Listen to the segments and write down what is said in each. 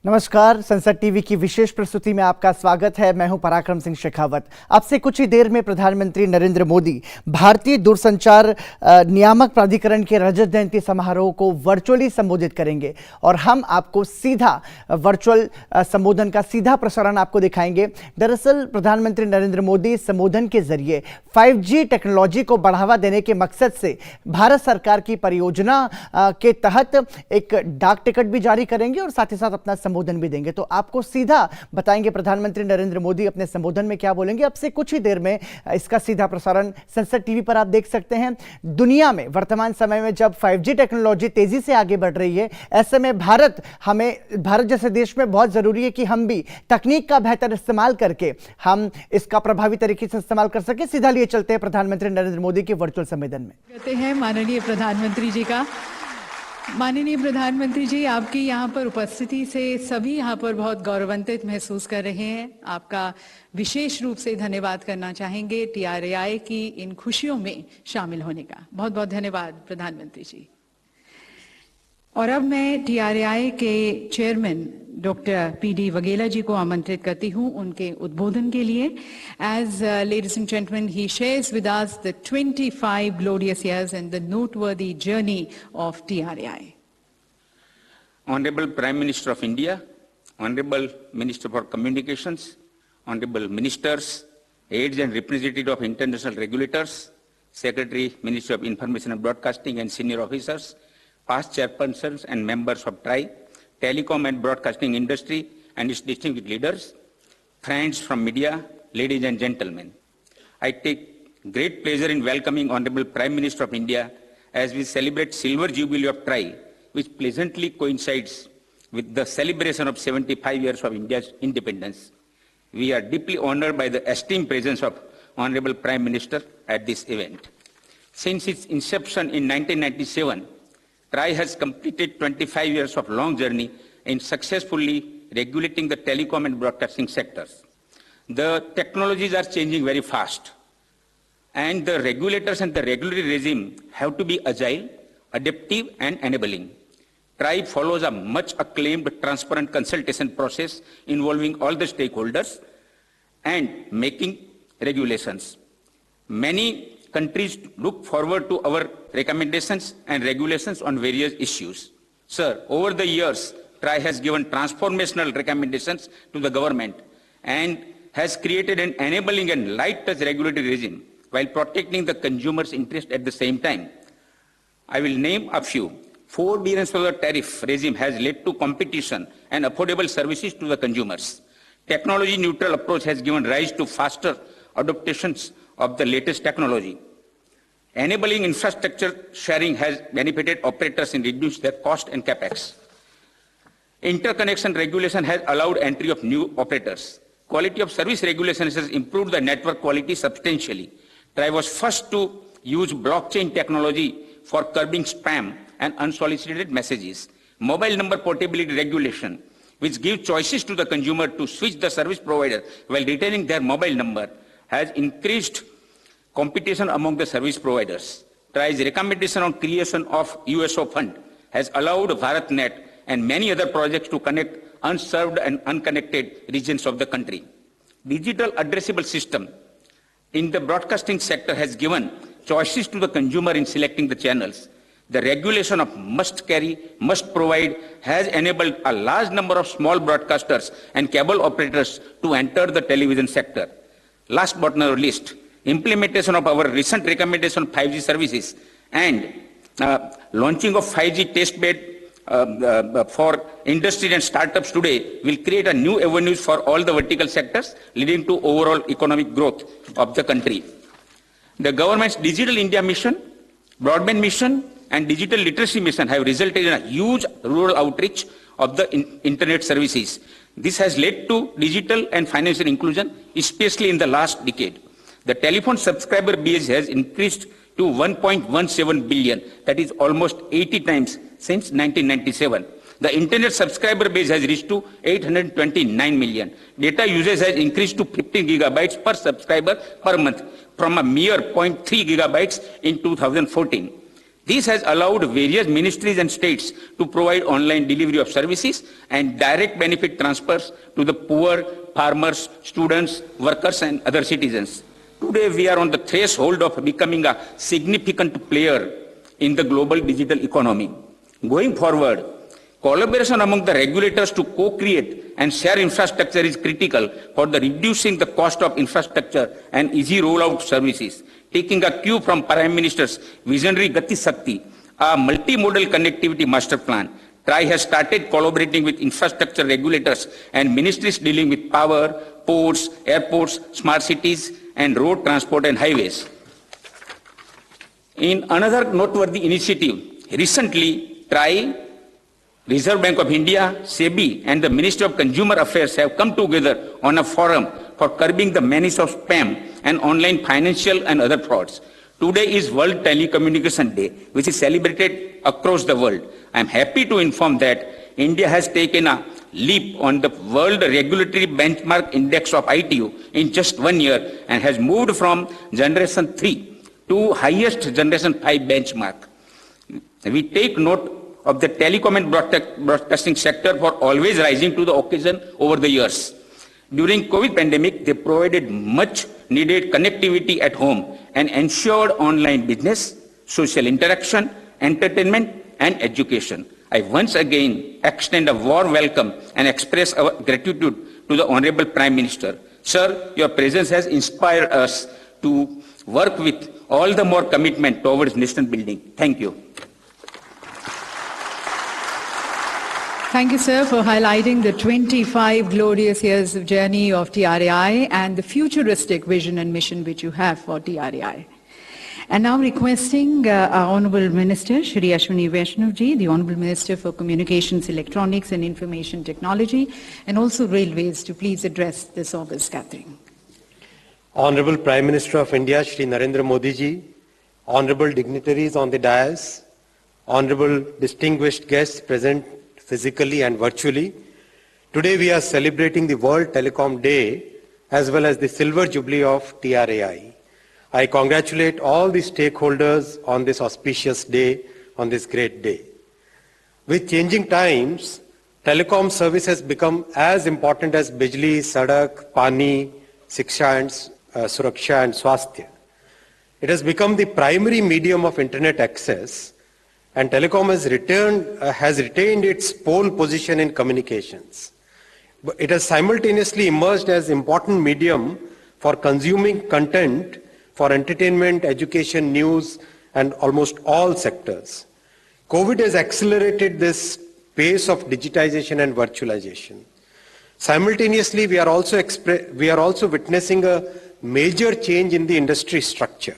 नमस्कार, संसद टीवी की विशेष प्रस्तुति में आपका स्वागत है। मैं हूं पराक्रम सिंह शेखावत। अब से कुछ ही देर में प्रधानमंत्री नरेंद्र मोदी भारतीय दूरसंचार नियामक प्राधिकरण के रजत जयंती समारोह को वर्चुअली संबोधित करेंगे और हम आपको सीधा वर्चुअल संबोधन का सीधा प्रसारण आपको दिखाएंगे। दरअसल प्रधानमंत्री नरेंद्र मोदी इस संबोधन के जरिए 5G टेक्नोलॉजी को बढ़ावा देने के मकसद से भारत सरकार की परियोजना के तहत एक डाक टिकट भी जारी करेंगे और साथ ही साथ अपना संबोधन भी देंगे। तो आपको सीधा बताएंगे प्रधानमंत्री नरेंद्र मोदी अपने संबोधन में क्या बोलेंगे। अब से कुछ ही देर में इसका सीधा प्रसारण संसद टीवी पर आप देख सकते हैं। दुनिया में वर्तमान समय में जब 5G टेक्नोलॉजी तेजी से आगे बढ़ रही है, ऐसे में भारत जैसे देश में बहुत जरूरी है कि हम भी तकनीक का बेहतर इस्तेमाल करके हम इसका प्रभावी तरीके से इस्तेमाल कर सके। सीधा लिए चलते हैं प्रधानमंत्री नरेंद्र मोदी के वर्चुअल संबोधन में। कहते हैं माननीय प्रधानमंत्री जी का। माननीय प्रधानमंत्री जी, आपकी यहाँ पर उपस्थिति से सभी यहाँ पर बहुत गौरवान्वित महसूस कर रहे हैं। आपका विशेष रूप से धन्यवाद करना चाहेंगे TRAI की इन खुशियों में शामिल होने का। बहुत बहुत धन्यवाद प्रधानमंत्री जी। और अब मैं TRAI के चेयरमैन डॉक्टर PD वघेला जी को आमंत्रित करती हूँ उनके उद्बोधन के लिए। As ladies and gentlemen, he shares with us the 25 glorious years and the noteworthy journey of TRAI. Honorable Prime Minister of India, Honorable Minister for Communications, Honorable Ministers, aides and representatives of international regulators, Secretary, Ministry of Information and Broadcasting and senior officers, past chairpersons and members of TRAI, Telecom and broadcasting industry and its distinguished leaders, friends from media, ladies and gentlemen. I take great pleasure in welcoming Honorable Prime Minister of India as we celebrate Silver Jubilee of TRAI, which pleasantly coincides with the celebration of 75 years of India's independence. We are deeply honored by the esteemed presence of Honorable Prime Minister at this event. Since its inception in 1997, TRAI has completed 25 years of long journey in successfully regulating the telecom and broadcasting sectors. The technologies are changing very fast, and the regulators and the regulatory regime have to be agile, adaptive, and enabling. TRAI follows a much acclaimed transparent consultation process involving all the stakeholders and making regulations. Many countries look forward to our recommendations and regulations on various issues. Sir, over the years, TRAI has given transformational recommendations to the government and has created an enabling and light-touch regulatory regime while protecting the consumer's interest at the same time. I will name a few. $4 billion tariff regime has led to competition and affordable services to the consumers. Technology-neutral approach has given rise to faster adaptations of the latest technology. Enabling infrastructure sharing has benefited operators in reducing their cost and capex. Interconnection regulation has allowed entry of new operators. Quality of service regulations has improved the network quality substantially. TRAI was first to use blockchain technology for curbing spam and unsolicited messages. Mobile number portability regulation, which gives choices to the consumer to switch the service provider while retaining their mobile number, has increased competition among the service providers. TRAI's recommendation on creation of USO fund has allowed BharatNet and many other projects to connect unserved and unconnected regions of the country. Digital addressable system in the broadcasting sector has given choices to the consumer in selecting the channels. The regulation of must carry, must provide has enabled a large number of small broadcasters and cable operators to enter the television sector. Last but not least, implementation of our recent recommendation on 5G services and launching of 5G testbed for industry and startups today will create a new avenues for all the vertical sectors, leading to overall economic growth of the country. The government's Digital India mission, broadband mission, and digital literacy mission have resulted in a huge rural outreach of the internet services. This has led to digital and financial inclusion, especially in the last decade. The telephone subscriber base has increased to 1.17 billion, that is almost 80 times since 1997. The internet subscriber base has reached to 829 million. Data usage has increased to 15 gigabytes per subscriber per month from a mere 0.3 gigabytes in 2014. This has allowed various ministries and states to provide online delivery of services and direct benefit transfers to the poor, farmers, students, workers, and other citizens. Today, we are on the threshold of becoming a significant player in the global digital economy. Going forward, collaboration among the regulators to co-create and share infrastructure is critical for the reducing the cost of infrastructure and easy rollout services. Taking a cue from Prime Minister's visionary Gati Shakti, a multimodal connectivity master plan, TRAI has started collaborating with infrastructure regulators and ministries dealing with power, ports, airports, smart cities, and road transport and highways. In another noteworthy initiative, recently TRAI, Reserve Bank of India, SEBI, and the Ministry of Consumer Affairs have come together on a forum for curbing the menace of spam and online financial and other frauds. Today is World Telecommunication Day, which is celebrated across the world. I am happy to inform that India has taken a leap on the World Regulatory Benchmark Index of ITU in just 1 year and has moved from Generation 3 to highest Generation 5 benchmark. We take note of the telecom and broadcasting sector for always rising to the occasion over the years. During COVID pandemic, they provided much needed connectivity at home and ensured online business, social interaction, entertainment, and education. I once again extend a warm welcome and express our gratitude to the Honorable Prime Minister. Sir, your presence has inspired us to work with all the more commitment towards nation building. Thank you. Thank you, sir, for highlighting the 25 glorious years of journey of TRAI and the futuristic vision and mission which you have for TRAI. And now requesting our Honourable Minister, Shri Ashwini Vaishnav ji, the Honourable Minister for Communications, Electronics and Information Technology, and also Railways, to please address this august gathering. Honourable Prime Minister of India, Shri Narendra Modi ji, Honourable dignitaries on the dais, Honourable distinguished guests present physically and virtually. Today we are celebrating the World Telecom Day as well as the Silver Jubilee of TRAI. I congratulate all the stakeholders on this auspicious day, on this great day. With changing times, telecom service has become as important as Bijli, Sadak, Pani, Siksha and Suraksha and Swasthya. It has become the primary medium of internet access, and telecom has retained its pole position in communications. It has simultaneously emerged as important medium for consuming content for entertainment, education, news, and almost all sectors. COVID has accelerated this pace of digitization and virtualization. Simultaneously, we are also witnessing a major change in the industry structure.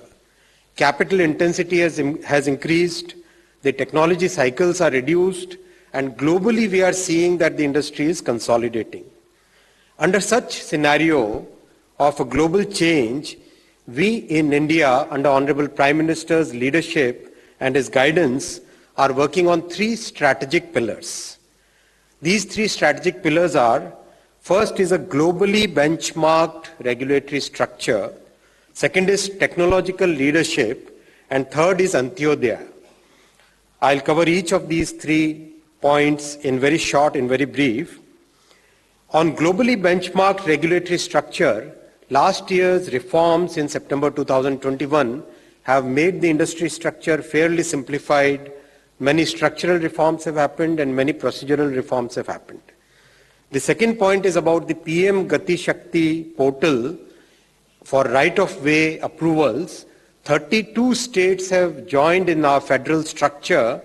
Capital intensity has increased, the technology cycles are reduced, and globally we are seeing that the industry is consolidating. Under such scenario of a global change, we in India, under Honorable Prime Minister's leadership and his guidance, are working on 3 strategic pillars. These 3 strategic pillars are: first is a globally benchmarked regulatory structure, second is technological leadership, and third is Antyodaya. I'll cover each of these 3 points in very short, in very brief. On globally benchmarked regulatory structure, last year's reforms in September 2021 have made the industry structure fairly simplified. Many structural reforms have happened and many procedural reforms have happened. The second point is about the PM Gati Shakti portal for right-of-way approvals. 32 states have joined in our federal structure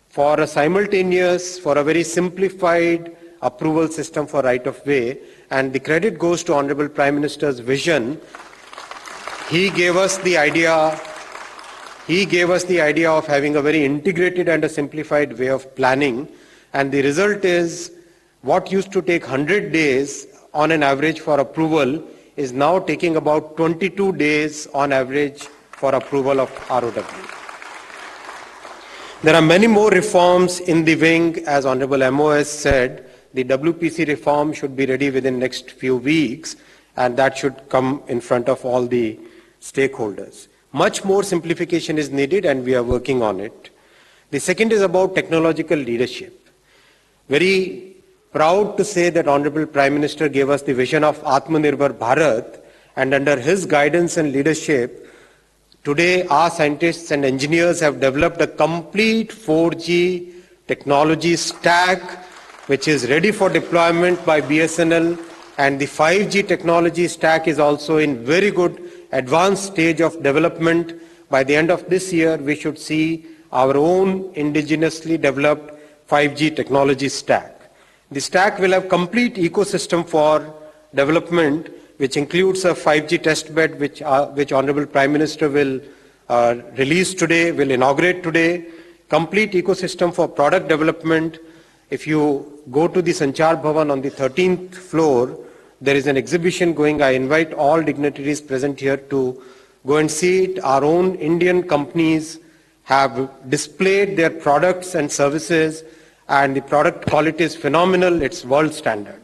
for a very simplified approval system for right-of-way, and the credit goes to Honorable Prime Minister's vision. He gave us the idea of having a very integrated and a simplified way of planning, and the result is what used to take 100 days on an average for approval is now taking about 22 days on average for approval of ROW. There are many more reforms in the wing. As Honorable MOS said, the WPC reform should be ready within next few weeks, and that should come in front of all the stakeholders. Much more simplification is needed, and we are working on it. The second is about technological leadership. Very proud to say that Honorable Prime Minister gave us the vision of Atmanirbhar Bharat, and under his guidance and leadership, today our scientists and engineers have developed a complete 4G technology stack which is ready for deployment by BSNL, and the 5G technology stack is also in very good advanced stage of development. By the end of this year, we should see our own indigenously developed 5G technology stack. The stack will have complete ecosystem for development, which includes a 5G testbed, which Honorable Prime Minister will release today, will inaugurate today, complete ecosystem for product development. If you go to the Sanchar Bhavan on the 13th floor, there is an exhibition going. I invite all dignitaries present here to go and see it. Our own Indian companies have displayed their products and services, and the product quality is phenomenal. It's world standard.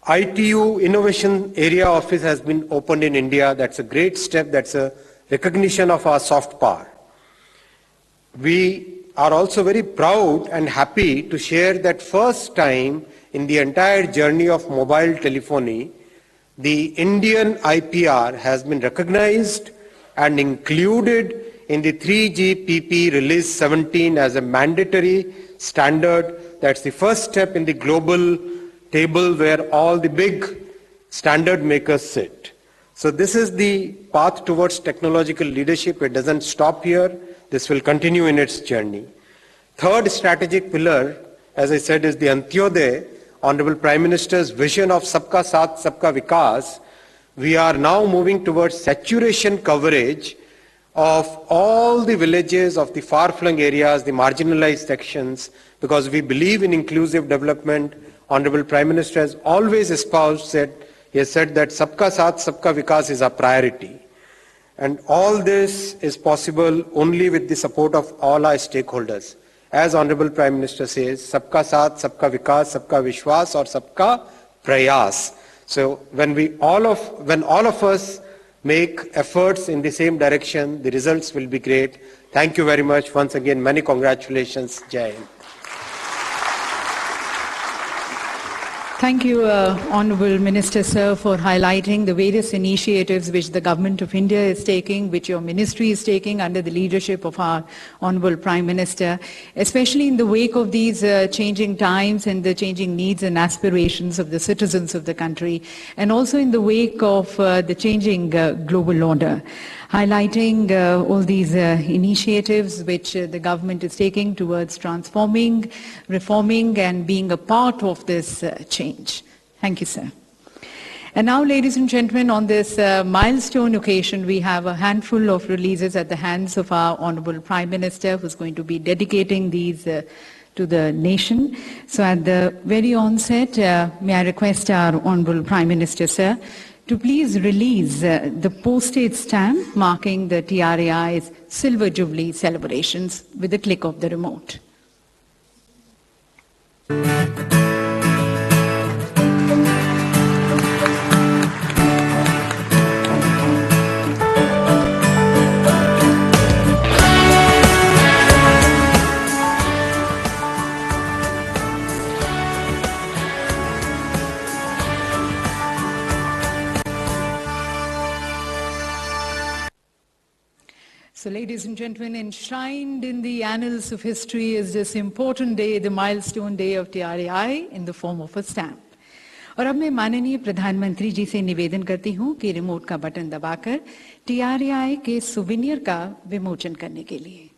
ITU Innovation Area Office has been opened in India. That's a great step. That's a recognition of our soft power. We are also very proud and happy to share that first time in the entire journey of mobile telephony, the Indian IPR has been recognized and included in the 3GPP Release 17 as a mandatory standard. That's the first step in the global table where all the big standard makers sit. So this is the path towards technological leadership. It doesn't stop here. This will continue in its journey. Third strategic pillar, as I said, is the Antyodaya, Honorable Prime Minister's vision of Sabka Saath, Sabka Vikas. We are now moving towards saturation coverage of all the villages of the far-flung areas, the marginalized sections, because we believe in inclusive development. Honorable Prime Minister has always espoused that, he has said that Sabka Saath, Sabka Vikas is a priority. And all this is possible only with the support of all our stakeholders. As Honorable Prime Minister says, Sabka Saath, Sabka Vikas, Sabka Vishwas or Sabka Prayas. So when all of us make efforts in the same direction, the results will be great. Thank you very much. Once again, many congratulations. Jai Hind. Thank you, Honourable Minister, sir, for highlighting the various initiatives which the Government of India is taking, which your ministry is taking under the leadership of our Honourable Prime Minister, especially in the wake of these changing times and the changing needs and aspirations of the citizens of the country, and also in the wake of the changing global order. Highlighting all these initiatives which the government is taking towards transforming, reforming and being a part of this change. Thank you, sir. And now, ladies and gentlemen, on this milestone occasion, we have a handful of releases at the hands of our Honourable Prime Minister, who's going to be dedicating these to the nation. So at the very onset, may I request our Honourable Prime Minister, sir, to please release the postage stamp marking the TRAI's Silver Jubilee celebrations with the click of the remote. So, ladies and gentlemen, enshrined in the annals of history is this important day, the milestone day of TRAI in the form of a stamp. और अब मैं माननीय प्रधानमंत्री जी से निवेदन करती हूँ कि रिमोट का बटन दबाकर TRAI के सुवेनियर का विमोचन करने के लिए।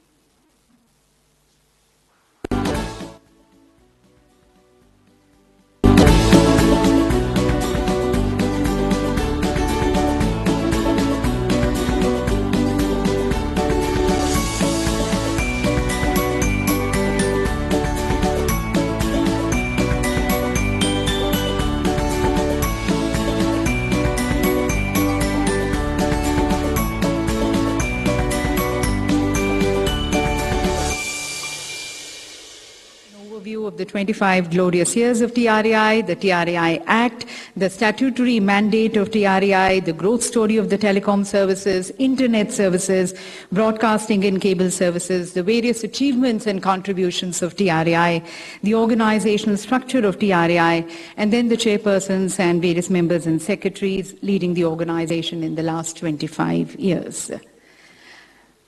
overview of the 25 glorious years of TRAI, the TRAI Act, the statutory mandate of TRAI, the growth story of the telecom services, internet services, broadcasting and cable services, the various achievements and contributions of TRAI, the organizational structure of TRAI, and then the chairpersons and various members and secretaries leading the organization in the last 25 years.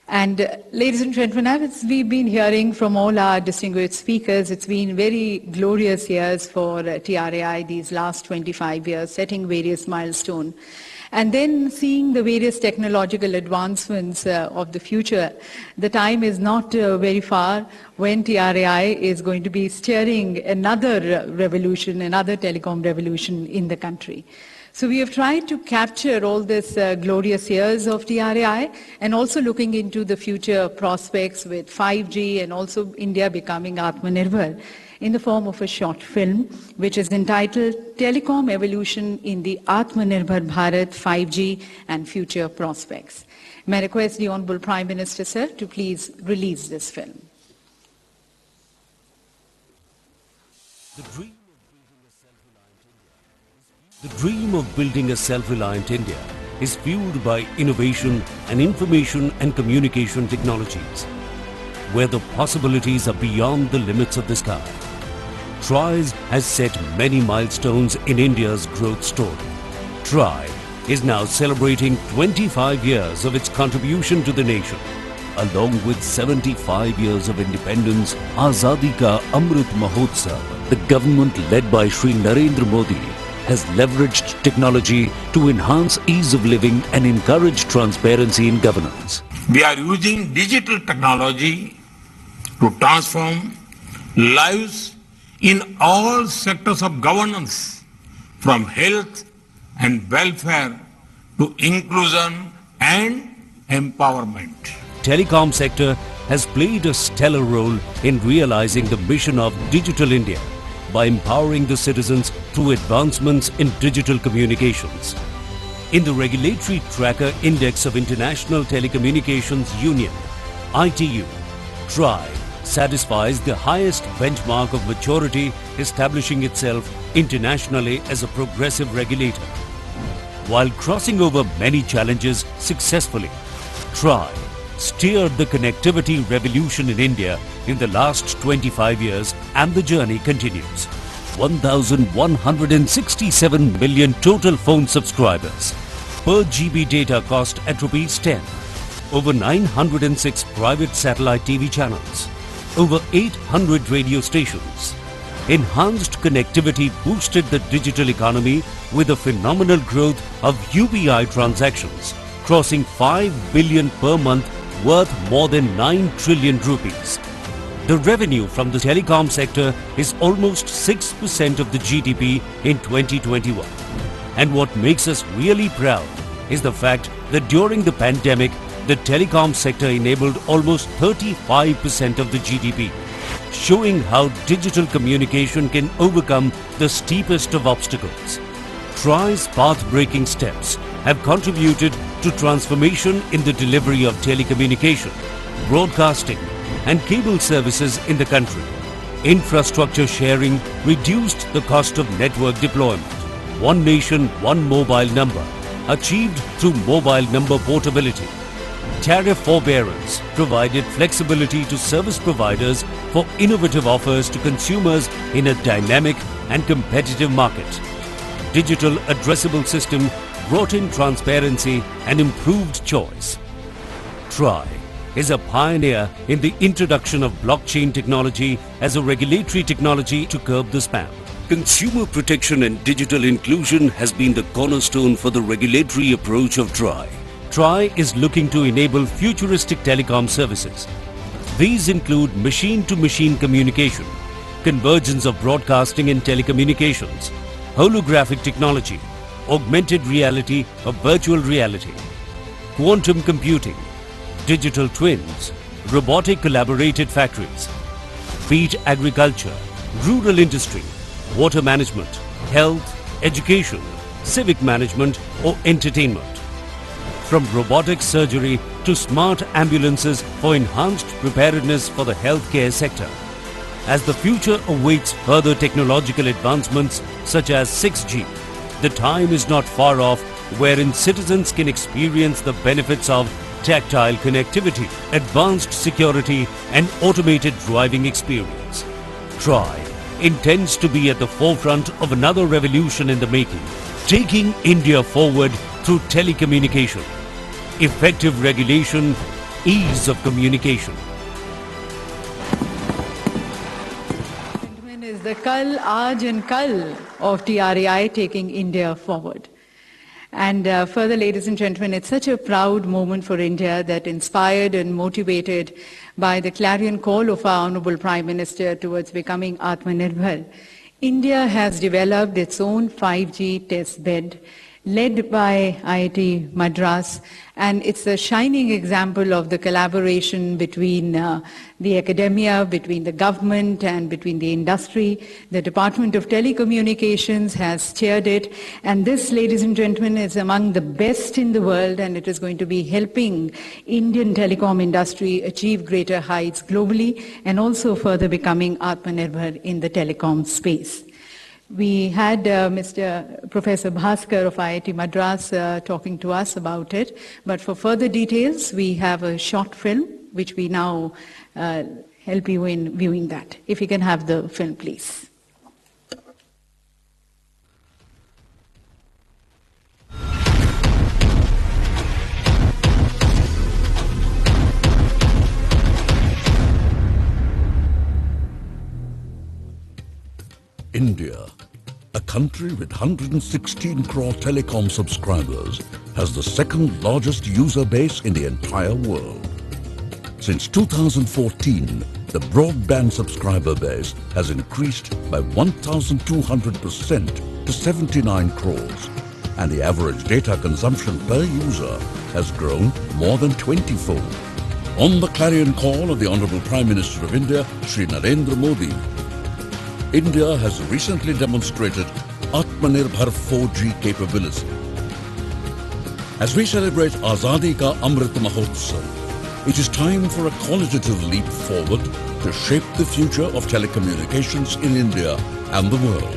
And ladies and gentlemen, as we've been hearing from all our distinguished speakers, it's been very glorious years for TRAI these last 25 years, setting various milestones. And then seeing the various technological advancements of the future, the time is not very far when TRAI is going to be steering another revolution, another telecom revolution in the country. So we have tried to capture all this glorious years of TRAI and also looking into the future prospects with 5G and also India becoming Atmanirbhar in the form of a short film which is entitled Telecom Evolution in the Atmanirbhar Bharat 5G and Future Prospects. May I request the Honorable Prime Minister, sir, to please release this film. The dream of building a self-reliant India is fueled by innovation and information and communication technologies, where the possibilities are beyond the limits of the sky. TRAI has set many milestones in India's growth story. TRAI is now celebrating 25 years of its contribution to the nation. Along with 75 years of independence, Azadi Ka Amrit Mahotsav, the government led by Shri Narendra Modi has leveraged technology to enhance ease of living and encourage transparency in governance. We are using digital technology to transform lives in all sectors of governance, from health and welfare to inclusion and empowerment. Telecom sector has played a stellar role in realizing the mission of Digital India by empowering the citizens through advancements in digital communications. In the Regulatory Tracker Index of International Telecommunications Union, ITU, TRAI satisfies the highest benchmark of maturity, establishing itself internationally as a progressive regulator. While crossing over many challenges successfully, TRAI steered the connectivity revolution in India in the last 25 years, and the journey continues. 1,167 million total phone subscribers, per GB data cost at ₹10, over 906 private satellite TV channels, over 800 radio stations. Enhanced connectivity boosted the digital economy with a phenomenal growth of UPI transactions, crossing 5 billion per month, worth more than 9 trillion rupees. The revenue from the telecom sector is almost 6% of the GDP in 2021. And what makes us really proud is the fact that during the pandemic, the telecom sector enabled almost 35% of the GDP, showing how digital communication can overcome the steepest of obstacles. TRAI's path-breaking steps have contributed to transformation in the delivery of telecommunication, broadcasting, and cable services in the country. Infrastructure sharing reduced the cost of network deployment. One nation, one mobile number, achieved through mobile number portability. Tariff forbearance provided flexibility to service providers for innovative offers to consumers in a dynamic and competitive market. Digital addressable system brought in transparency and improved choice. TRAI is a pioneer in the introduction of blockchain technology as a regulatory technology to curb the spam. Consumer protection and digital inclusion has been the cornerstone for the regulatory approach of TRAI. TRAI is looking to enable futuristic telecom services. These include machine-to-machine communication, convergence of broadcasting and telecommunications, holographic technology, augmented reality or virtual reality, quantum computing, digital twins, robotic collaborated factories, feed agriculture, rural industry, water management, health, education, civic management or entertainment. From robotic surgery to smart ambulances for enhanced preparedness for the healthcare sector. As the future awaits further technological advancements such as 6G, the time is not far off wherein citizens can experience the benefits of tactile connectivity, advanced security and automated driving experience. TRAI intends to be at the forefront of another revolution in the making, taking India forward through telecommunication, effective regulation, ease of communication. Is the Kal, Aaj and Kal of TRAI taking India forward. And further, ladies and gentlemen, it's such a proud moment for India that, inspired and motivated by the clarion call of our Honorable Prime Minister towards becoming Atmanirbhar, India has developed its own 5G test bed led by IIT Madras, and it's a shining example of the collaboration between the academia, between the government and between the industry. The Department of Telecommunications has chaired it, and this, ladies and gentlemen, is among the best in the world, and it is going to be helping Indian telecom industry achieve greater heights globally and also further becoming Atmanirbhar in the telecom space. We had Professor Bhaskar of IIT Madras talking to us about it, but for further details, we have a short film which we now help you in viewing that. If you can have the film, please. India, a country with 116 crore telecom subscribers, has the second largest user base in the entire world. Since 2014, the broadband subscriber base has increased by 1,200% to 79 crores, and the average data consumption per user has grown more than 20-fold. On the clarion call of the Honorable Prime Minister of India, Shri Narendra Modi, India has recently demonstrated Atmanirbhar 4G capability. As we celebrate Azadi Ka Amrit Mahotsav, it is time for a qualitative leap forward to shape the future of telecommunications in India and the world.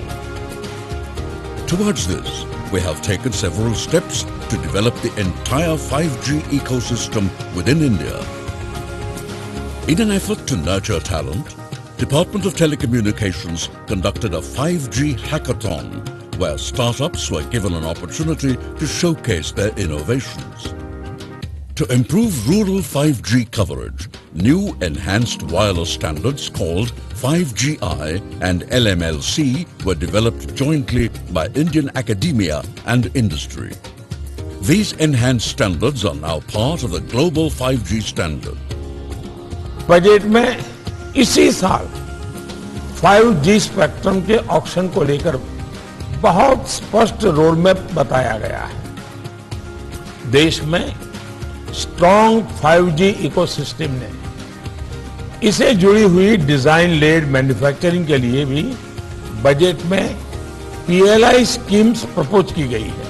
Towards this, we have taken several steps to develop the entire 5G ecosystem within India. In an effort to nurture talent, Department of Telecommunications conducted a 5G hackathon where startups were given an opportunity to showcase their innovations. To improve rural 5G coverage, new enhanced wireless standards called 5GI and LMLC were developed jointly by Indian academia and industry. These enhanced standards are now part of the global 5G standard. Budget में इसी साल 5G spectrum के auction को लेकर बहुत स्पष्ट road map बताया गया है। देश में स्ट्रॉन्ग 5G इकोसिस्टम ने इसे जुड़ी हुई डिजाइन लेड मैन्युफैक्चरिंग के लिए भी बजट में PLI स्कीम्स प्रपोज की गई है।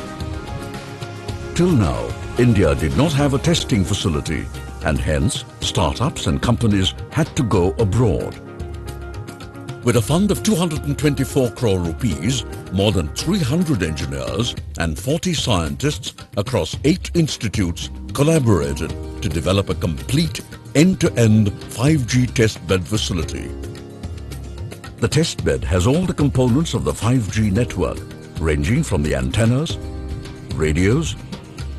Till now, India did not have a testing facility, and hence startups and companies had to go abroad. With a fund of 224 crore rupees, more than 300 engineers and 40 scientists across 8 institutes collaborated to develop a complete end-to-end 5G testbed facility. The testbed has all the components of the 5G network, ranging from the antennas, radios,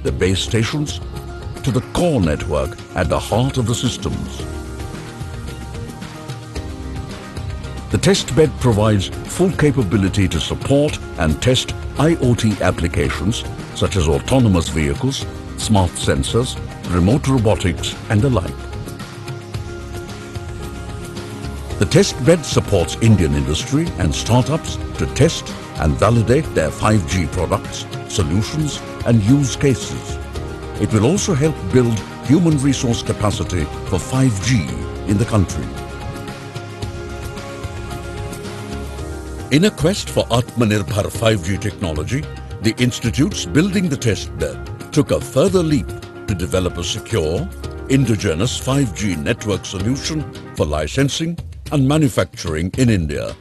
the base stations, to the core network at the heart of the systems. The testbed provides full capability to support and test IoT applications such as autonomous vehicles, smart sensors, remote robotics and the like. The testbed supports Indian industry and startups to test and validate their 5G products, solutions and use cases. It will also help build human resource capacity for 5G in the country. In a quest for Atmanirbhar 5G technology, the institutes building the testbed took a further leap to develop a secure, indigenous 5G network solution for licensing, and manufacturing in India.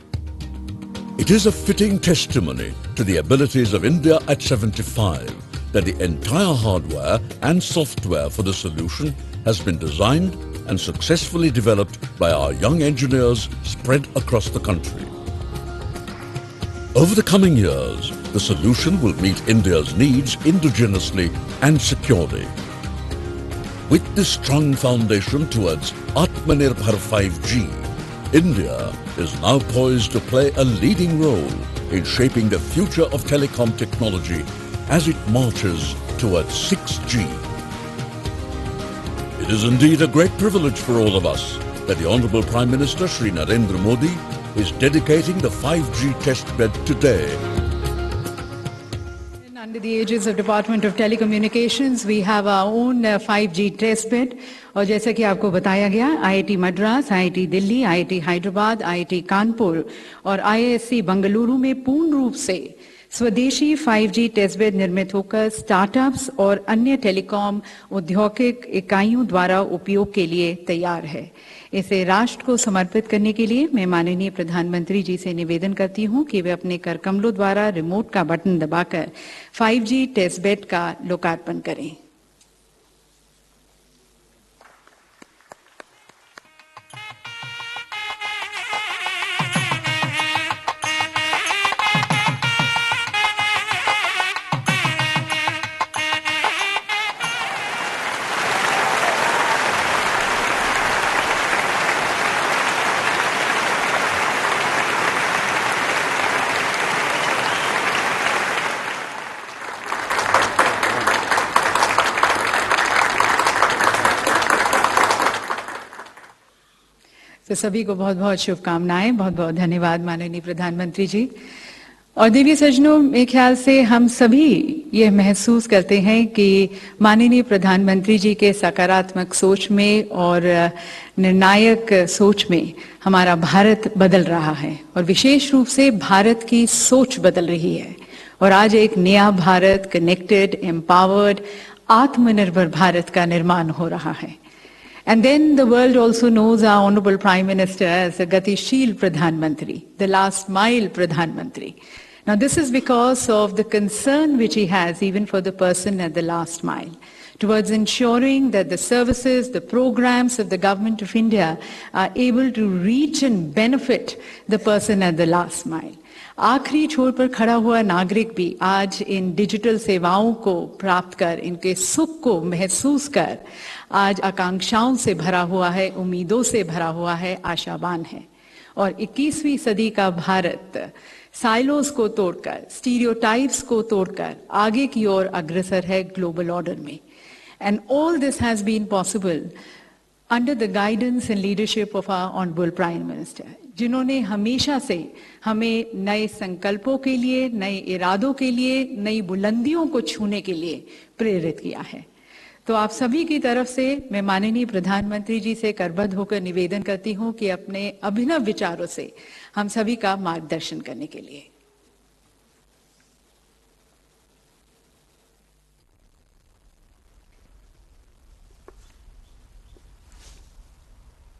It is a fitting testimony to the abilities of India at 75 that the entire hardware and software for the solution has been designed and successfully developed by our young engineers spread across the country. Over the coming years, the solution will meet India's needs indigenously and securely. With this strong foundation towards Atmanirbhar 5G, India is now poised to play a leading role in shaping the future of telecom technology as it marches towards 6G. It is indeed a great privilege for all of us that the Honorable Prime Minister Shri Narendra Modi is dedicating the 5G test bed today. Under the aegis of Department of Telecommunications, we have our own 5G test bed. और जैसा कि आपको बताया गया, IIT Madras, IIT Delhi, IIT Hyderabad, IIT Kanpur और IISc Bangalore में पूर्ण रूप से स्वदेशी 5G टेस्ट बेड निर्मित होकर स्टार्टअप्स और अन्य टेलीकॉम औद्योगिक इकाइयों द्वारा उपयोग के लिए तैयार है। इसे राष्ट्र को समर्पित करने के लिए मैं माननीय प्रधानमंत्री जी से निवेदन करती हूं कि वे अपने कर कमलों द्वारा रिमोट का बटन दबाकर 5G टेस्ट बेड का लोकार्पण करें। तो सभी को बहुत बहुत शुभकामनाएं, बहुत बहुत धन्यवाद माननीय प्रधानमंत्री जी। और देवी सज्जनों, मेरे ख्याल से हम सभी ये महसूस करते हैं कि माननीय प्रधानमंत्री जी के सकारात्मक सोच में और निर्णायक सोच में हमारा भारत बदल रहा है और विशेष रूप से भारत की सोच बदल रही है और आज एक नया भारत, कनेक्टेड, एम्पावर्ड, आत्मनिर्भर भारत का निर्माण हो रहा है। And then the world also knows our Honorable Prime Minister as a Gatishil Pradhan Mantri, the last mile Pradhan Mantri. Now this is because of the concern which he has even for the person at the last mile, towards ensuring that the services, the programs of the government of India are able to reach and benefit the person at the last mile. आखिरी छोर पर खड़ा हुआ नागरिक भी आज इन digital सेवाओं को प्राप्त कर, इनके सुख को महसूस कर आज आकांक्षाओं से भरा हुआ है, उम्मीदों से भरा हुआ है, आशावान है। और 21वीं सदी का भारत साइलोस को तोड़कर, स्टीरियोटाइप्स को तोड़कर आगे की ओर अग्रसर है ग्लोबल ऑर्डर में। And all this has been possible under the guidance and leadership of our honourable prime minister, जिन्होंने हमेशा से हमें नए संकल्पों के लिए, नए इरादों के लिए, नई बुलंदियों को छूने के लिए प्रेरित किया है। तो आप सभी की तरफ से मैं माननीय प्रधानमंत्री जी से करबद्ध होकर निवेदन करती हूं कि अपने अभिनव विचारों से हम सभी का मार्गदर्शन करने के लिए।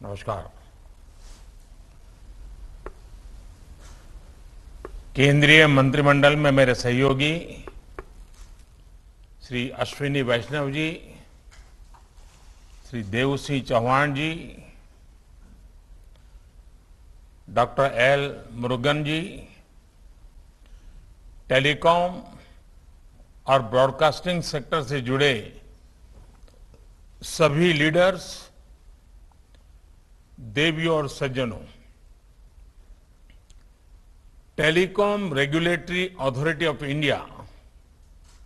नमस्कार। केंद्रीय मंत्रिमंडल में मेरे सहयोगी श्री अश्विनी वैष्णव जी, श्री देवसिंह चौहान जी, डॉक्टर एल मुरुगन जी, टेलीकॉम और ब्रॉडकास्टिंग सेक्टर से जुड़े सभी लीडर्स, देवियों और सज्जनों, telecom regulatory authority of India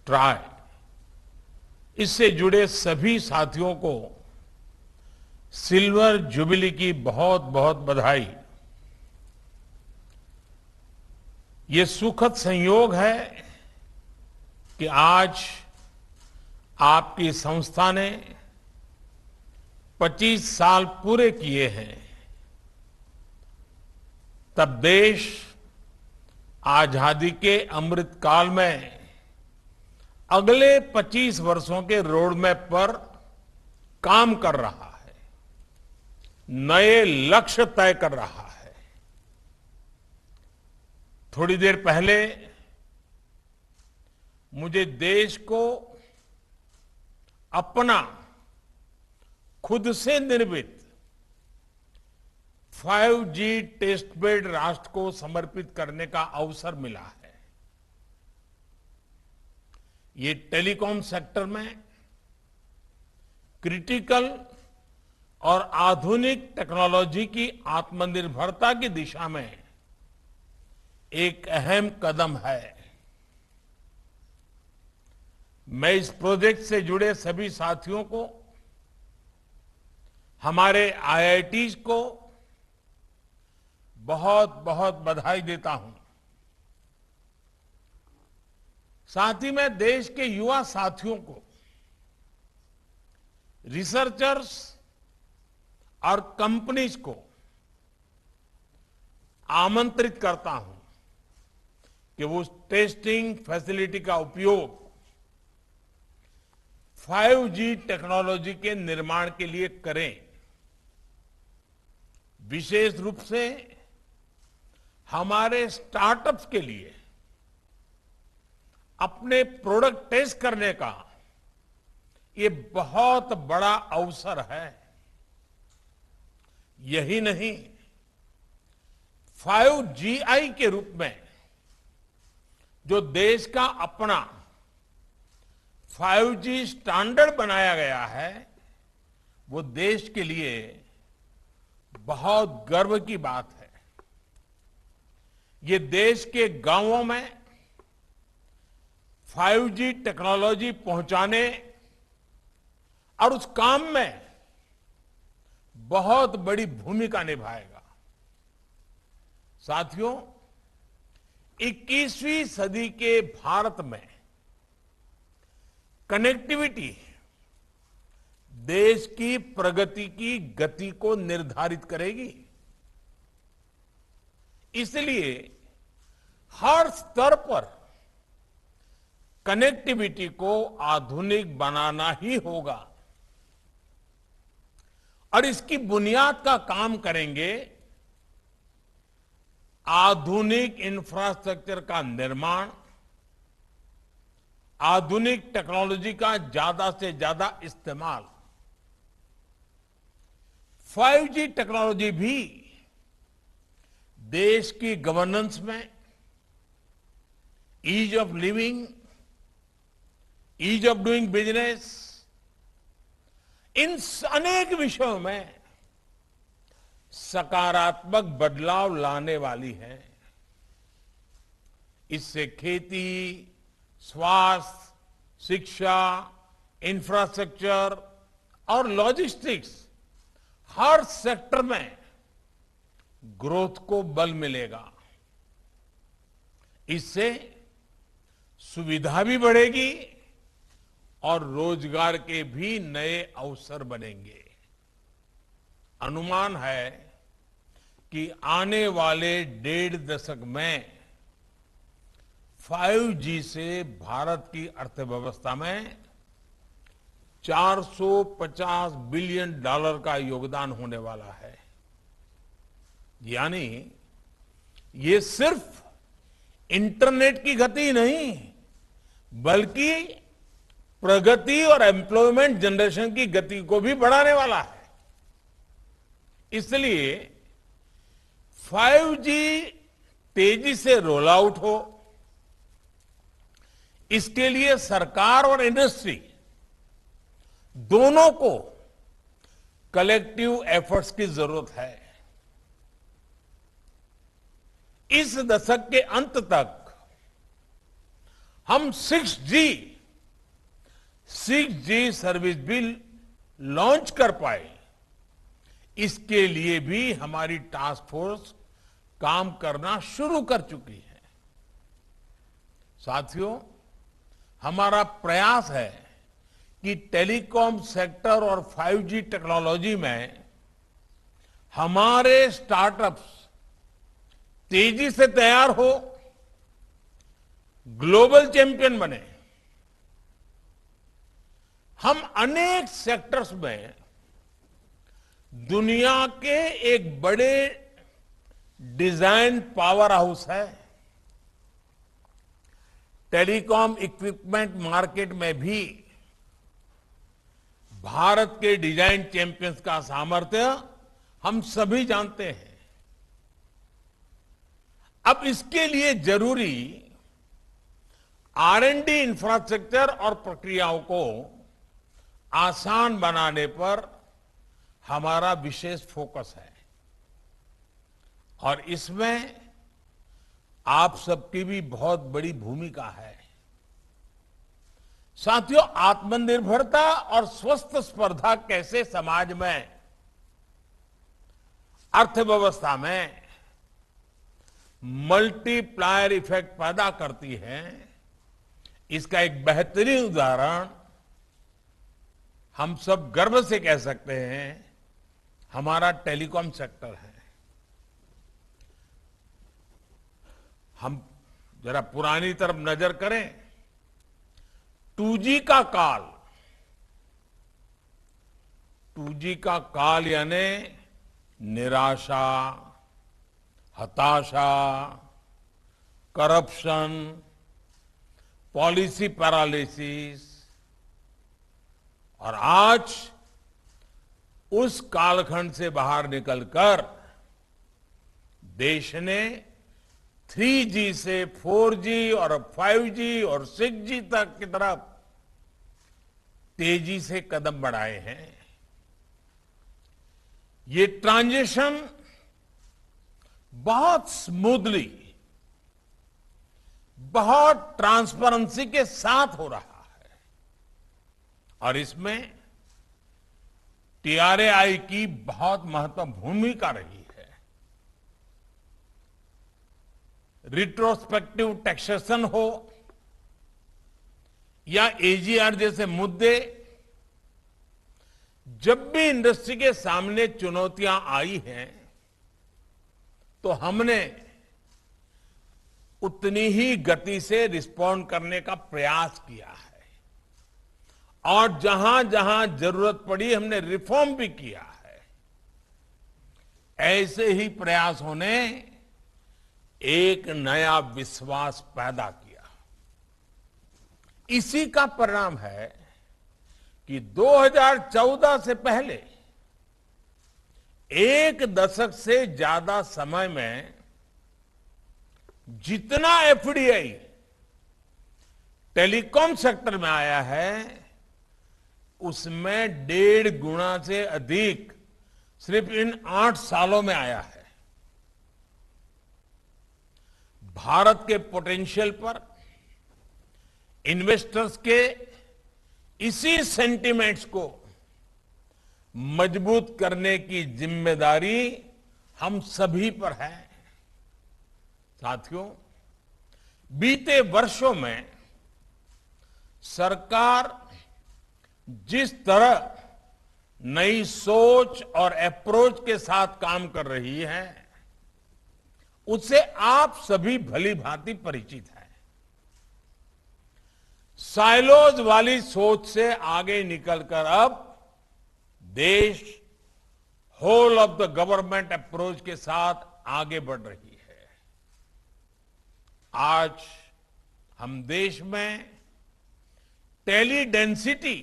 try, इससे जुड़े सभी साथियों को सिल्वर जुबिली की बहुत बहुत बधाई। ये सुखद संयोग है कि आज आपकी संस्था ने 25 साल पूरे किए हैं। तब देश आजादी के अमृत काल में अगले 25 वर्षों के रोड मैप पर काम कर रहा है। नए लक्ष्य तय कर रहा है। थोड़ी देर पहले मुझे देश को अपना खुद से निर्मित 5G टेस्ट बेड राष्ट्र को समर्पित करने का अवसर मिला है। ये टेलीकॉम सेक्टर में क्रिटिकल और आधुनिक टेक्नोलॉजी की आत्मनिर्भरता की दिशा में एक अहम कदम है। मैं इस प्रोजेक्ट से जुड़े सभी साथियों को, हमारे IITs को बहुत बहुत बधाई देता हूं। साथ ही मैं देश के युवा साथियों को, रिसर्चर्स और कंपनीज को आमंत्रित करता हूं कि वो उस टेस्टिंग फैसिलिटी का उपयोग 5G टेक्नोलॉजी के निर्माण के लिए करें। विशेष रूप से हमारे स्टार्टअप्स के लिए अपने प्रोडक्ट टेस्ट करने का ये बहुत बड़ा अवसर है। यही नहीं, 5GI के रूप में जो देश का अपना 5G स्टैंडर्ड बनाया गया है, वो देश के लिए बहुत गर्व की बात है। ये देश के गांवों में 5G टेक्नोलॉजी पहुंचाने और उस काम में बहुत बड़ी भूमिका निभाएगा। साथियों, 21वीं सदी के भारत में कनेक्टिविटी देश की प्रगति की गति को निर्धारित करेगी। इसलिए हर स्तर पर कनेक्टिविटी को आधुनिक बनाना ही होगा और इसकी बुनियाद का काम करेंगे आधुनिक इंफ्रास्ट्रक्चर का निर्माण, आधुनिक टेक्नोलॉजी का ज्यादा से ज्यादा इस्तेमाल। 5G टेक्नोलॉजी भी देश की गवर्नेंस में, ease of living, ease of doing business, इन अनेक विषयों में सकारात्मक बदलाव लाने वाली है। इससे खेती, स्वास्थ्य, शिक्षा, इंफ्रास्ट्रक्चर और लॉजिस्टिक्स, हर सेक्टर में ग्रोथ को बल मिलेगा। इससे सुविधा भी बढ़ेगी और रोजगार के भी नए अवसर बनेंगे। अनुमान है कि आने वाले 1.5 दशक में 5G से भारत की अर्थव्यवस्था में $450 बिलियन का योगदान होने वाला है। यानी ये सिर्फ इंटरनेट की गति नहीं, बल्कि प्रगति और एम्प्लॉयमेंट जनरेशन की गति को भी बढ़ाने वाला है। इसलिए 5G तेजी से रोल आउट हो, इसके लिए सरकार और इंडस्ट्री दोनों को कलेक्टिव एफर्ट्स की जरूरत है। इस दशक के अंत तक हम 6G सर्विस भी लॉन्च कर पाए, इसके लिए भी हमारी टास्क फोर्स काम करना शुरू कर चुकी है। साथियों, हमारा प्रयास है कि टेलीकॉम सेक्टर और 5G टेक्नोलॉजी में हमारे स्टार्टअप्स तेजी से तैयार हो, ग्लोबल चैंपियन बने। हम अनेक सेक्टर्स में दुनिया के एक बड़े डिजाइन पावर हाउस है। टेलीकॉम इक्विपमेंट मार्केट में भी भारत के डिजाइन चैंपियंस का सामर्थ्य हम सभी जानते हैं। अब इसके लिए जरूरी R&D इंफ्रास्ट्रक्चर और प्रक्रियाओं को आसान बनाने पर हमारा विशेष फोकस है और इसमें आप सबकी भी बहुत बड़ी भूमिका है। साथियों, आत्मनिर्भरता और स्वस्थ स्पर्धा कैसे समाज में, अर्थव्यवस्था में मल्टीप्लायर इफेक्ट पैदा करती है, इसका एक बेहतरीन उदाहरण हम सब गर्व से कह सकते हैं, हमारा टेलीकॉम सेक्टर है। हम जरा पुरानी तरफ नजर करें, 2G का काल, 2G का काल यानी निराशा, हताशा, करप्शन, पॉलिसी पैरालिसिस, और आज उस कालखंड से बाहर निकलकर देश ने 3G से 4G और 5G और 6G तक की तरफ तेजी से कदम बढ़ाए हैं। ये ट्रांजिशन बहुत स्मूथली, बहुत ट्रांसपेरेंसी के साथ हो रहा है और इसमें TRAI की बहुत महत्वपूर्ण भूमिका रही है। रिट्रोस्पेक्टिव टैक्सेशन हो या AGR जैसे मुद्दे, जब भी इंडस्ट्री के सामने चुनौतियां आई हैं तो हमने उतनी ही गति से रिस्पॉन्ड करने का प्रयास किया है और जहां जहां जरूरत पड़ी हमने रिफॉर्म भी किया है। ऐसे ही प्रयासों ने एक नया विश्वास पैदा किया। इसी का परिणाम है कि 2014 से पहले एक दशक से ज्यादा समय में जितना FDI टेलीकॉम सेक्टर में आया है, उसमें 1.5 गुना से अधिक सिर्फ इन 8 सालों में आया है। भारत के पोटेंशियल पर इन्वेस्टर्स के इसी सेंटिमेंट्स को मजबूत करने की जिम्मेदारी हम सभी पर है। साथियों, बीते वर्षों में सरकार जिस तरह नई सोच और अप्रोच के साथ काम कर रही है, उससे आप सभी भली भांति परिचित हैं। साइलोज वाली सोच से आगे निकलकर अब देश whole of the government approach के साथ आगे बढ़ रही है। आज हम देश में टेली डेंसिटी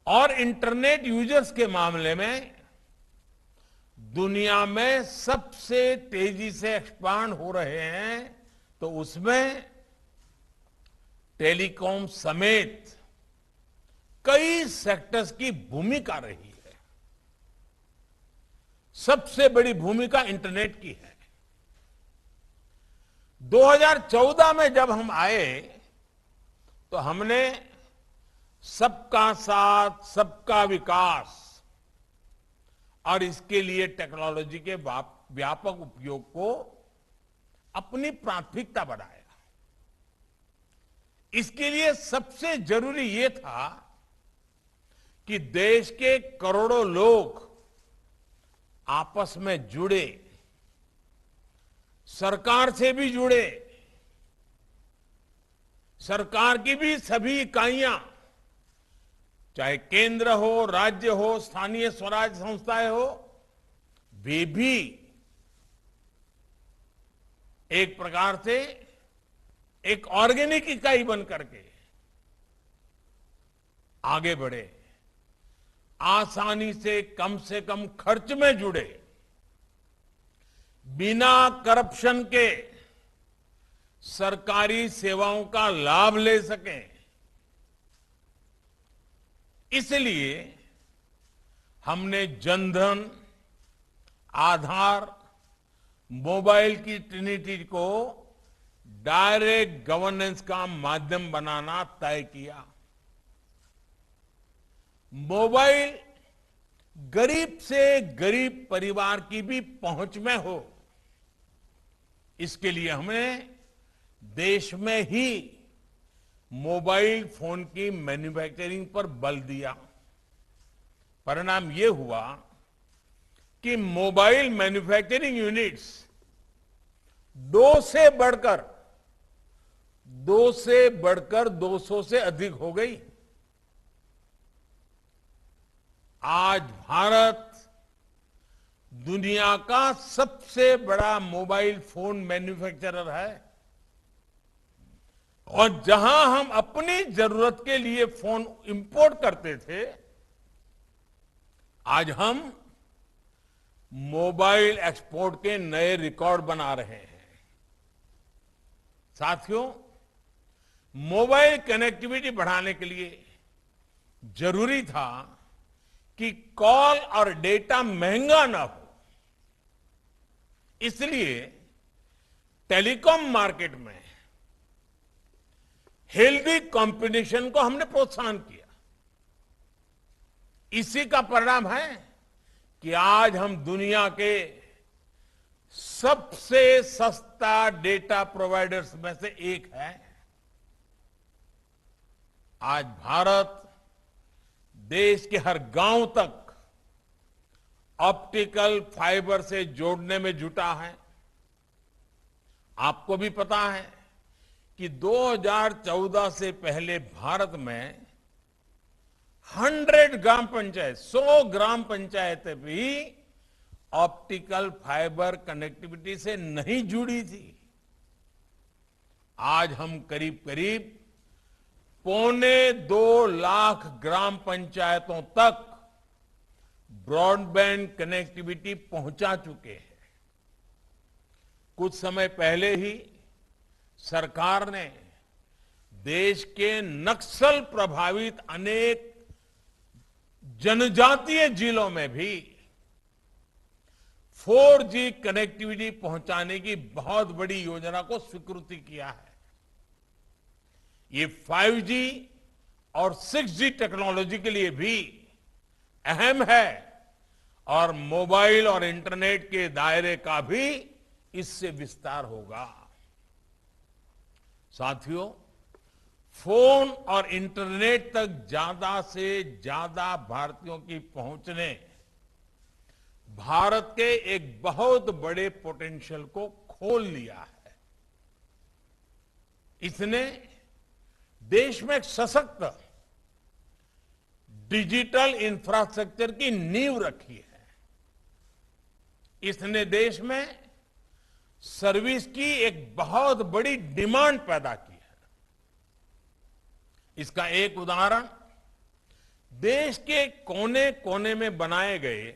और इंटरनेट यूजर्स के मामले में दुनिया में सबसे तेजी से एक्सपांड हो रहे हैं, तो उसमें टेलीकॉम समेत कई सेक्टर्स की भूमिका रही है। सबसे बड़ी भूमिका इंटरनेट की है। 2014 में जब हम आए तो हमने सबका साथ, सबका विकास और इसके लिए टेक्नोलॉजी के व्यापक उपयोग को अपनी प्राथमिकता बनाया। इसके लिए सबसे जरूरी यह था कि देश के करोड़ों लोग आपस में जुड़े, सरकार से भी जुड़े, सरकार की भी सभी इकाइयां चाहे केंद्र हो, राज्य हो, स्थानीय स्वराज संस्थाएं हो, वे भी एक प्रकार से एक ऑर्गेनिक इकाई बन करके आगे बढ़े, आसानी से कम खर्च में जुड़े, बिना करप्शन के सरकारी सेवाओं का लाभ ले सकें। इसलिए हमने जनधन, आधार, मोबाइल की ट्रिनिटी को डायरेक्ट गवर्नेंस का माध्यम बनाना तय किया। मोबाइल गरीब से गरीब परिवार की भी पहुंच में हो, इसके लिए हमें देश में ही मोबाइल फोन की मैन्युफैक्चरिंग पर बल दिया। परिणाम यह हुआ कि मोबाइल मैन्युफैक्चरिंग यूनिट्स 2 से बढ़कर 200 से अधिक हो गई। आज भारत दुनिया का सबसे बड़ा मोबाइल फोन मैन्युफैक्चरर है और जहां हम अपनी जरूरत के लिए फोन इंपोर्ट करते थे, आज हम मोबाइल एक्सपोर्ट के नए रिकॉर्ड बना रहे हैं। साथियों, मोबाइल कनेक्टिविटी बढ़ाने के लिए जरूरी था कि कॉल और डेटा महंगा ना हो, इसलिए टेलीकॉम मार्केट में हेल्दी कंपटीशन को हमने प्रोत्साहन किया। इसी का परिणाम है कि आज हम दुनिया के सबसे सस्ता डेटा प्रोवाइडर्स में से एक है। आज भारत देश के हर गांव तक ऑप्टिकल फाइबर से जोड़ने में जुटा है। आपको भी पता है कि 2014 से पहले भारत में 100 ग्राम पंचायतें भी ऑप्टिकल फाइबर कनेक्टिविटी से नहीं जुड़ी थी। आज हम करीब 1.25 लाख ग्राम पंचायतों तक ब्रॉडबैंड कनेक्टिविटी पहुंचा चुके हैं। कुछ समय पहले ही सरकार ने देश के नक्सल प्रभावित अनेक जनजातीय जिलों में भी 4G कनेक्टिविटी पहुंचाने की बहुत बड़ी योजना को स्वीकृति किया है। ये 5G और 6G टेक्नोलॉजी के लिए भी अहम है और मोबाइल और इंटरनेट के दायरे का भी इससे विस्तार होगा। साथियों, फोन और इंटरनेट तक ज्यादा से ज्यादा भारतीयों की पहुंच ने भारत के एक बहुत बड़े पोटेंशियल को खोल लिया है। इसने देश में एक सशक्त डिजिटल इंफ्रास्ट्रक्चर की नींव रखी है। इसने देश में सर्विस की एक बहुत बड़ी डिमांड पैदा की है। इसका एक उदाहरण देश के कोने कोने में बनाए गए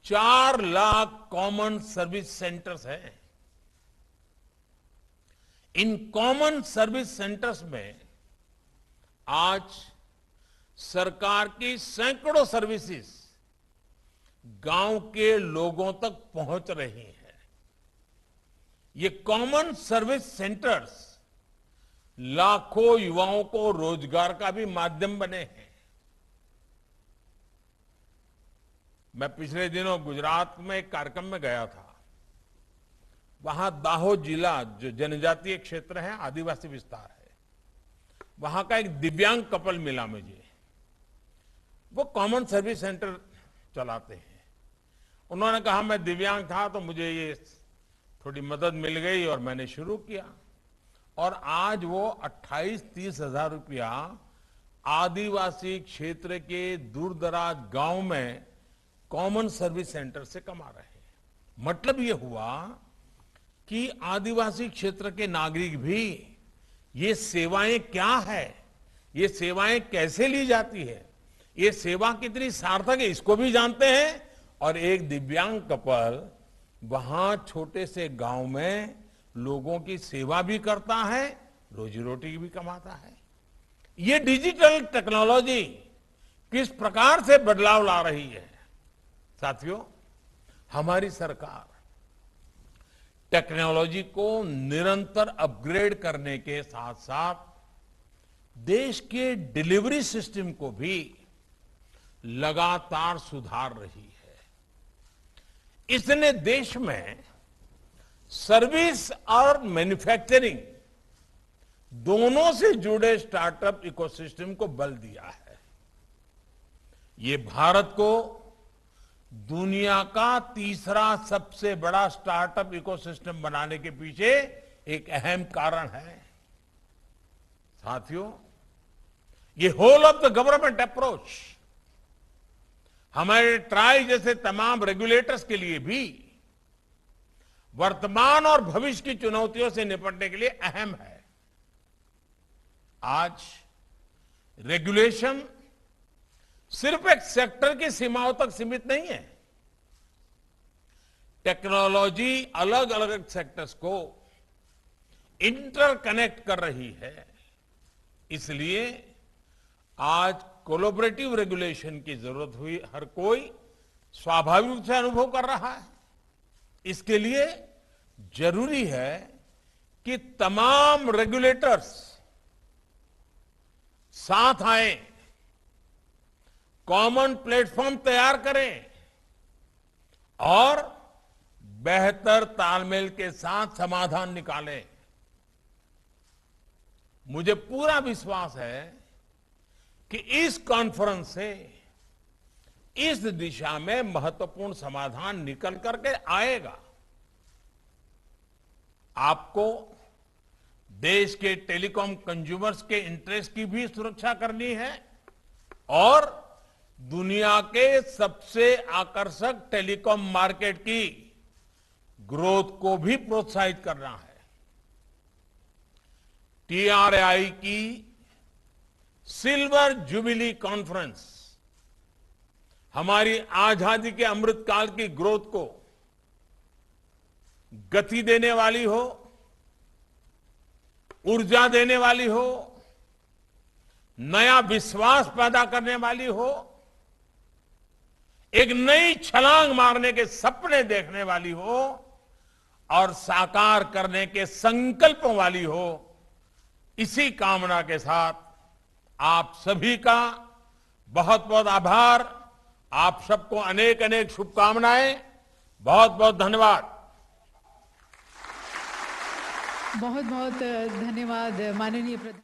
4 लाख कॉमन सर्विस सेंटर्स हैं। इन कॉमन सर्विस सेंटर्स में आज सरकार की सैकड़ों सर्विसेज गांव के लोगों तक पहुंच रही हैं। ये कॉमन सर्विस सेंटर्स लाखों युवाओं को रोजगार का भी माध्यम बने हैं। मैं पिछले दिनों गुजरात में एक कार्यक्रम में गया था। वहां दाहोद जिला जो जनजातीय क्षेत्र है, आदिवासी विस्तार है, वहां का एक दिव्यांग कपल मिला मुझे। वो कॉमन सर्विस सेंटर चलाते हैं। उन्होंने कहा मैं दिव्यांग था तो मुझे ये थोड़ी मदद मिल गई और मैंने शुरू किया और आज वो 28-30 हजार रुपया आदिवासी क्षेत्र के दूर-दराज गांव में कॉमन सर्विस सेंटर से कमा रहे हैं। मतलब ये हुआ कि आदिवासी क्षेत्र के नागरिक भी ये सेवाएं क्या है, ये सेवाएं कैसे ली जाती है, ये सेवा कितनी सार्थक है, इसको भी जानते हैं। और एक दिव्यांग कपल वहां छोटे से गांव में लोगों की सेवा भी करता है, रोजी रोटी भी कमाता है। ये डिजिटल टेक्नोलॉजी किस प्रकार से बदलाव ला रही है। साथियों, हमारी सरकार टेक्नोलॉजी को निरंतर अपग्रेड करने के साथ साथ देश के डिलीवरी सिस्टम को भी लगातार सुधार रही है। इसने देश में सर्विस और मैन्युफैक्चरिंग दोनों से जुड़े स्टार्टअप इकोसिस्टम को बल दिया है। ये भारत को दुनिया का तीसरा सबसे बड़ा स्टार्टअप इकोसिस्टम बनाने के पीछे एक अहम कारण है। साथियों, ये whole of the government approach हमारे ट्राई जैसे तमाम रेगुलेटर्स के लिए भी वर्तमान और भविष्य की चुनौतियों से निपटने के लिए अहम है। आज रेगुलेशन सिर्फ एक सेक्टर की सीमाओं तक सीमित नहीं है। टेक्नोलॉजी अलग अलग सेक्टर्स को इंटरकनेक्ट कर रही है। इसलिए आज कोलैबोरेटिव रेगुलेशन की जरूरत हुई हर कोई स्वाभाविक रूप से अनुभव कर रहा है। इसके लिए जरूरी है कि तमाम रेगुलेटर्स साथ आए, कॉमन प्लेटफॉर्म तैयार करें और बेहतर तालमेल के साथ समाधान निकालें। मुझे पूरा विश्वास है कि इस कॉन्फ्रेंस से इस दिशा में महत्वपूर्ण समाधान निकल करके आएगा। आपको देश के टेलीकॉम कंज्यूमर्स के इंटरेस्ट की भी सुरक्षा करनी है और दुनिया के सबसे आकर्षक टेलीकॉम मार्केट की ग्रोथ को भी प्रोत्साहित करना है। TRAI की सिल्वर जुबिली कॉन्फ्रेंस हमारी आजादी के अमृतकाल की ग्रोथ को गति देने वाली हो, ऊर्जा देने वाली हो, नया विश्वास पैदा करने वाली हो, एक नई छलांग मारने के सपने देखने वाली हो और साकार करने के संकल्पों वाली हो। इसी कामना के साथ आप सभी का बहुत बहुत आभार। आप सबको अनेक अनेक शुभकामनाएं। बहुत बहुत धन्यवाद। बहुत बहुत धन्यवाद माननीय प्रधानमंत्री।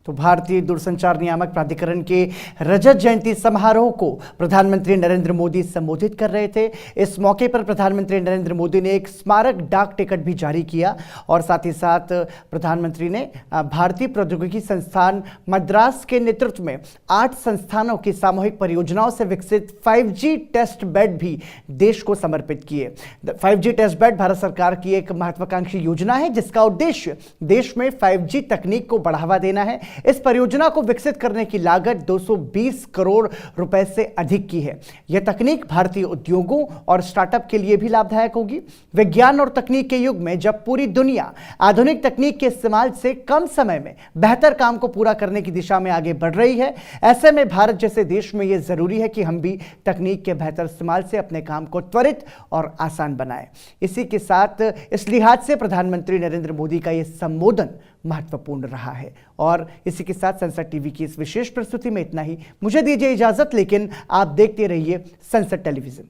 तो भारतीय दूरसंचार नियामक प्राधिकरण के रजत जयंती समारोह को प्रधानमंत्री नरेंद्र मोदी संबोधित कर रहे थे। इस मौके पर प्रधानमंत्री नरेंद्र मोदी ने एक स्मारक डाक टिकट भी जारी किया और साथ ही साथ प्रधानमंत्री ने भारतीय प्रौद्योगिकी संस्थान मद्रास के नेतृत्व में 8 संस्थानों की सामूहिक परियोजनाओं से विकसित 5G टेस्ट बेड भी देश को समर्पित किए। 5G टेस्ट बेड भारत सरकार की एक महत्वाकांक्षी योजना है जिसका उद्देश्य देश में 5G तकनीक को बढ़ावा देना है। इस परियोजना को विकसित करने की लागत 220 करोड़ रुपए से अधिक की है। यह तकनीक भारतीय उद्योगों और स्टार्टअप के लिए भी लाभदायक होगी। विज्ञान और तकनीक के युग में जब पूरी दुनिया आधुनिक तकनीक के इस्तेमाल से कम समय में बेहतर काम को पूरा करने की दिशा में आगे बढ़ रही है, ऐसे में भारत जैसे देश में यह जरूरी है कि हम भी तकनीक के बेहतर इस्तेमाल से अपने काम को त्वरित और आसान बनाएं। इसी के साथ इस लिहाज से प्रधानमंत्री नरेंद्र मोदी का यह संबोधन महत्वपूर्ण रहा है। और इसी के साथ संसद टीवी की इस विशेष प्रस्तुति में इतना ही। मुझे दीजिए इजाजत, लेकिन आप देखते रहिए संसद टेलीविजन।